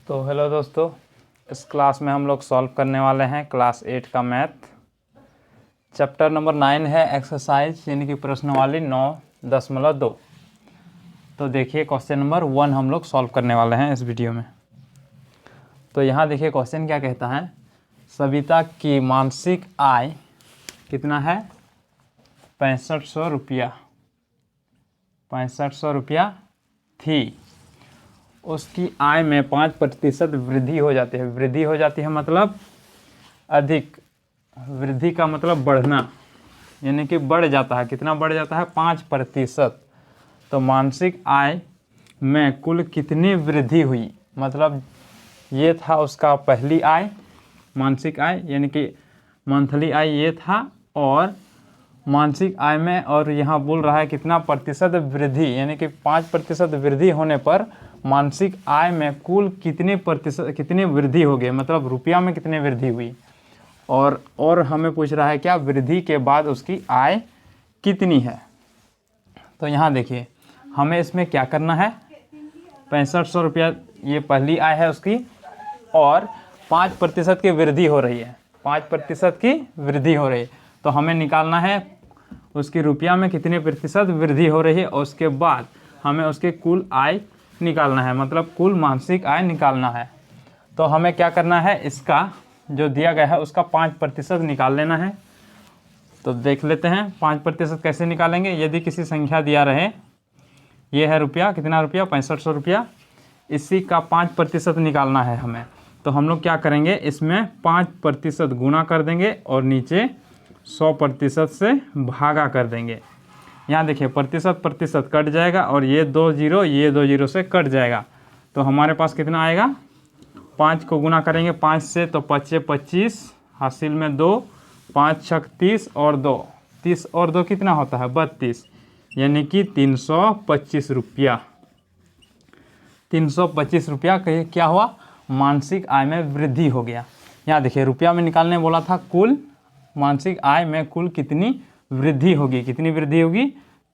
तो हेलो दोस्तों, इस क्लास में हम लोग सॉल्व करने वाले हैं क्लास 8 का मैथ। चैप्टर नंबर 9 है एक्सरसाइज यानी कि प्रश्नवाली 9.2। तो देखिए क्वेश्चन नंबर 1 हम लोग सॉल्व करने वाले हैं इस वीडियो में। तो यहाँ देखिए क्वेश्चन क्या कहता है, सविता की मासिक आय कितना है 6500 रुपया। 6500 रुपया थी, उसकी आय में 5% वृद्धि हो जाती है। वृद्धि हो जाती है मतलब अधिक, वृद्धि का मतलब बढ़ना, यानी कि बढ़ जाता है। कितना बढ़ जाता है 5%। तो मासिक आय में कुल कितनी वृद्धि हुई, मतलब ये था उसका पहली आय, मासिक आय यानी कि मंथली आय ये था, और मासिक आय में और यहाँ बोल रहा है कितना प्रतिशत वृद्धि, यानी कि 5% वृद्धि होने पर मासिक आय में कुल कितनी वृद्धि हो गई, मतलब रुपया में कितनी वृद्धि हुई। और हमें पूछ रहा है क्या वृद्धि के बाद उसकी आय कितनी है। तो यहाँ देखिए हमें इसमें क्या करना है, 6500 रुपया ये पहली आय है उसकी, और 5% की वृद्धि हो रही है, 5% की वृद्धि हो रही है। तो हमें निकालना है उसकी रुपया में कितने प्रतिशत वृद्धि हो रही है, और उसके बाद हमें उसके कुल आय निकालना है, मतलब कुल मासिक आय निकालना है। तो हमें क्या करना है, इसका जो दिया गया है उसका 5% निकाल लेना है। तो देख लेते हैं 5% कैसे निकालेंगे। यदि किसी संख्या दिया रहे, ये है रुपया, कितना रुपया 6500 रुपया, इसी का 5% निकालना है हमें। तो हम लोग क्या करेंगे, इसमें 5% गुना कर देंगे और नीचे 100% से भागा कर देंगे। यहाँ देखिए प्रतिशत कट जाएगा और ये 2 जीरो से कट जाएगा। तो हमारे पास कितना आएगा, 5 को गुना करेंगे 5 से तो 5 25, हासिल में 2, 5 छक 30 और 2, 30 और 2 कितना होता है 32, यानी कि 325 रुपया। 325 रुपया क्या हुआ, मासिक आय में वृद्धि हो गया। यहाँ देखिए रुपया में निकालने बोला था, कुल मासिक आय में कुल कितनी वृद्धि होगी, कितनी वृद्धि होगी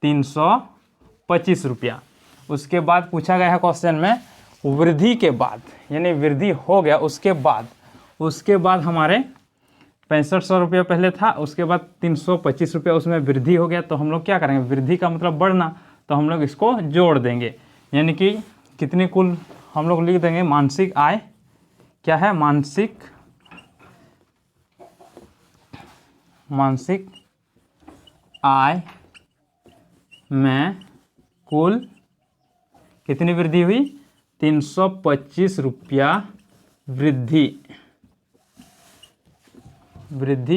325 रुपया। उसके बाद पूछा गया है क्वेश्चन में वृद्धि के बाद, यानी वृद्धि हो गया उसके बाद हमारे 6500 रुपया पहले था, उसके बाद 325 रुपया उसमें वृद्धि हो गया। तो हम लोग क्या करेंगे, वृद्धि का मतलब बढ़ना, तो हम लोग इसको जोड़ देंगे, यानी कि कितनी कुल हम लोग लिख देंगे मासिक आय क्या है, मासिक आय में कुल कितनी वृद्धि हुई 325 रुपया वृद्धि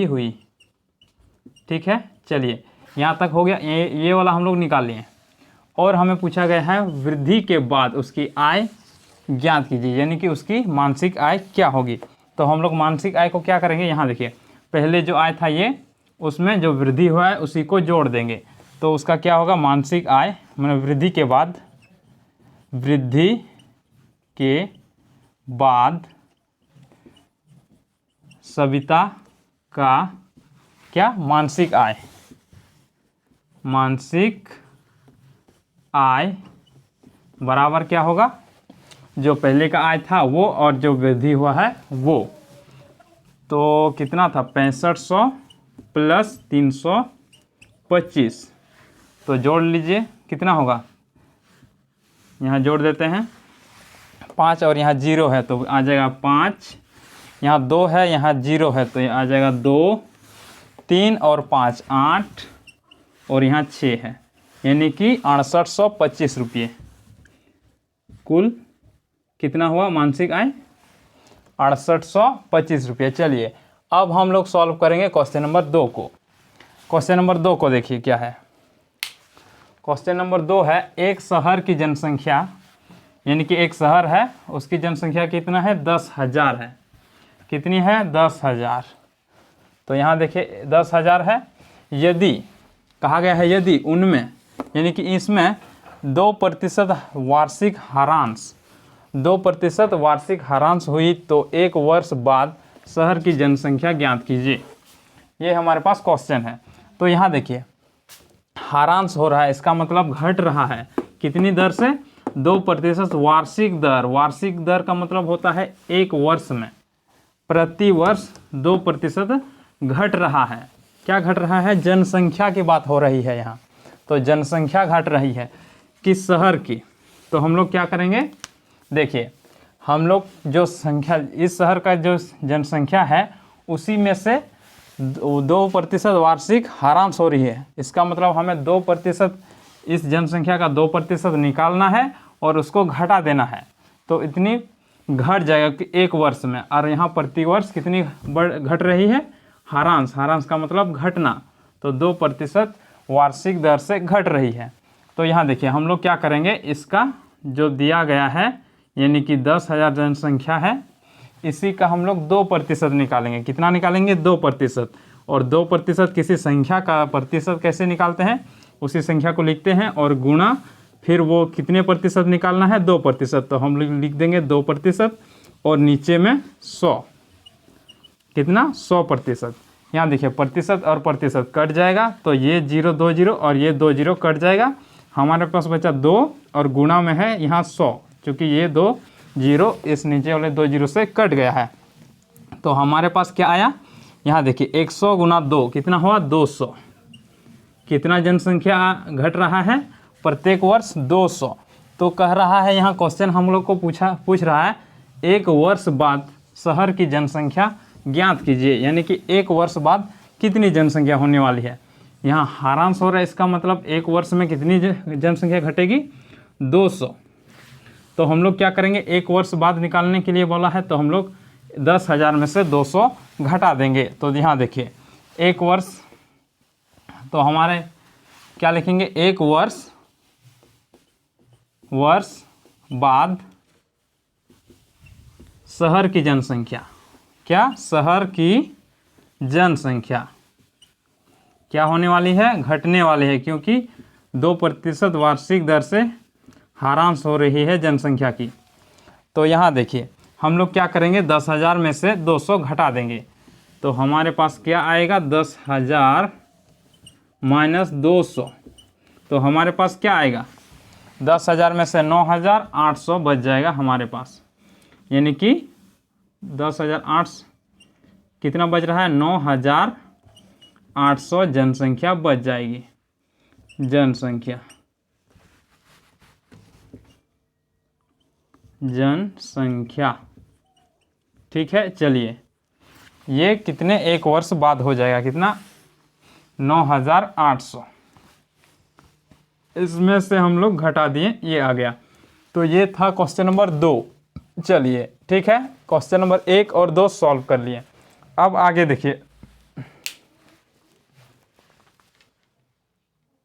हुई। ठीक है, चलिए यहाँ तक हो गया। ये वाला हम लोग निकाल लिए। और हमें पूछा गया है वृद्धि के बाद उसकी आय ज्ञात कीजिए, यानी कि उसकी मासिक आय क्या होगी। तो हम लोग मासिक आय को क्या करेंगे, यहाँ देखिए पहले जो आय था ये, उसमें जो वृद्धि हुआ है उसी को जोड़ देंगे। तो उसका क्या होगा, मासिक आय मतलब वृद्धि के बाद सविता का क्या मासिक आय बराबर क्या होगा, जो पहले का आय था वो और जो वृद्धि हुआ है वो। तो कितना था 6500 प्लस 325, तो जोड़ लीजिए कितना होगा, यहाँ जोड़ देते हैं 5 और यहाँ 0 है तो आ जाएगा 5, यहाँ 2 है यहाँ 0 है तो आ जाएगा 2, 3 और 5 8, और यहाँ 6 है, यानी कि 6825 रुपये कुल कितना हुआ मासिक आय 6825 रुपये। चलिए अब हम लोग सॉल्व करेंगे क्वेश्चन नंबर 2 को। क्वेश्चन नंबर 2 को देखिए क्या है। क्वेश्चन नंबर 2 है, एक शहर की जनसंख्या, यानी कि एक शहर है उसकी जनसंख्या कितना है 10,000 है। कितनी है 10,000। तो यहाँ देखिए 10,000 है, यदि कहा गया है यदि उनमें, यानी कि इसमें 2% वार्षिक हारांश हुई तो 1 वर्ष बाद शहर की जनसंख्या ज्ञात कीजिए। ये हमारे पास क्वेश्चन है। तो यहाँ देखिए हारांश हो रहा है, इसका मतलब घट रहा है, कितनी दर से 2% वार्षिक दर, वार्षिक दर का मतलब होता है एक वर्ष में, प्रति वर्ष 2% घट रहा है। क्या घट रहा है? जनसंख्या की बात हो रही है यहाँ। तो जनसंख्या घट रही है किस शहर की? तो हम लोग क्या करेंगे, देखिए हम लोग जो संख्या, इस शहर का जो जनसंख्या है उसी में से 2% वार्षिक हारांश हो रही है। इसका मतलब हमें 2%, इस जनसंख्या का 2% निकालना है और उसको घटा देना है। तो इतनी घट जाएगा कि एक वर्ष में, और यहाँ प्रति वर्ष कितनी घट रही है? हारांश, हारांश का मतलब घटना। तो 2% वार्षिक दर से घट रही है। तो यहाँ देखिए हम लोग क्या करेंगे, इसका जो दिया गया है यानी कि 10,000 जनसंख्या है, इसी का हम लोग 2% निकालेंगे। कितना निकालेंगे? 2%। और 2% किसी संख्या का प्रतिशत कैसे निकालते हैं? उसी संख्या को लिखते हैं और गुणा, फिर वो कितने प्रतिशत निकालना है? 2%। तो हम लोग लिख देंगे 2% और नीचे में 100। कितना? 100%। यहाँ देखिए प्रतिशत और प्रतिशत कट जाएगा, तो ये 0 2 0 और ये 2 0 कट जाएगा। हमारे पास बचा 2 और गुणा में है यहाँ 100, क्योंकि ये 2 0 इस नीचे वाले 2 0 से कट गया है। तो हमारे पास क्या आया? यहाँ देखिए 100 गुना 2 कितना हुआ? 200। कितना जनसंख्या घट रहा है? प्रत्येक वर्ष 200। तो कह रहा है यहाँ क्वेश्चन हम लोग को पूछ रहा है एक वर्ष बाद शहर की जनसंख्या ज्ञात कीजिए, यानी कि एक वर्ष बाद कितनी जनसंख्या होने वाली है। यहाँ हारांश हो रहा है, इसका मतलब एक वर्ष में कितनी जनसंख्या घटेगी? 200। तो हम लोग क्या करेंगे, एक वर्ष बाद निकालने के लिए बोला है, तो हम लोग 10,000 में से 200 घटा देंगे। तो यहाँ देखिए एक वर्ष, तो हमारे क्या लिखेंगे? एक वर्ष बाद शहर की जनसंख्या, क्या? शहर की जनसंख्या क्या होने वाली है? घटने वाली है, क्योंकि 2% वार्षिक दर से हारांश हो रही है जनसंख्या की। तो यहाँ देखिए हम लोग क्या करेंगे, 10,000 में से 200 घटा देंगे। तो हमारे पास क्या आएगा? 10,000 माइनस 200। तो हमारे पास क्या आएगा? 10,000 में से 9,800 बच जाएगा हमारे पास, यानी कि 10,800 कितना बच रहा है? 9,800 जनसंख्या बच जाएगी। जनसंख्या ठीक है। चलिए ये कितने एक वर्ष बाद हो जाएगा? कितना? 9,800। इसमें से हम लोग घटा दिए, ये आ गया। तो ये था क्वेश्चन नंबर 2। चलिए ठीक है, क्वेश्चन नंबर 1 और 2 सॉल्व कर लिए। अब आगे देखिए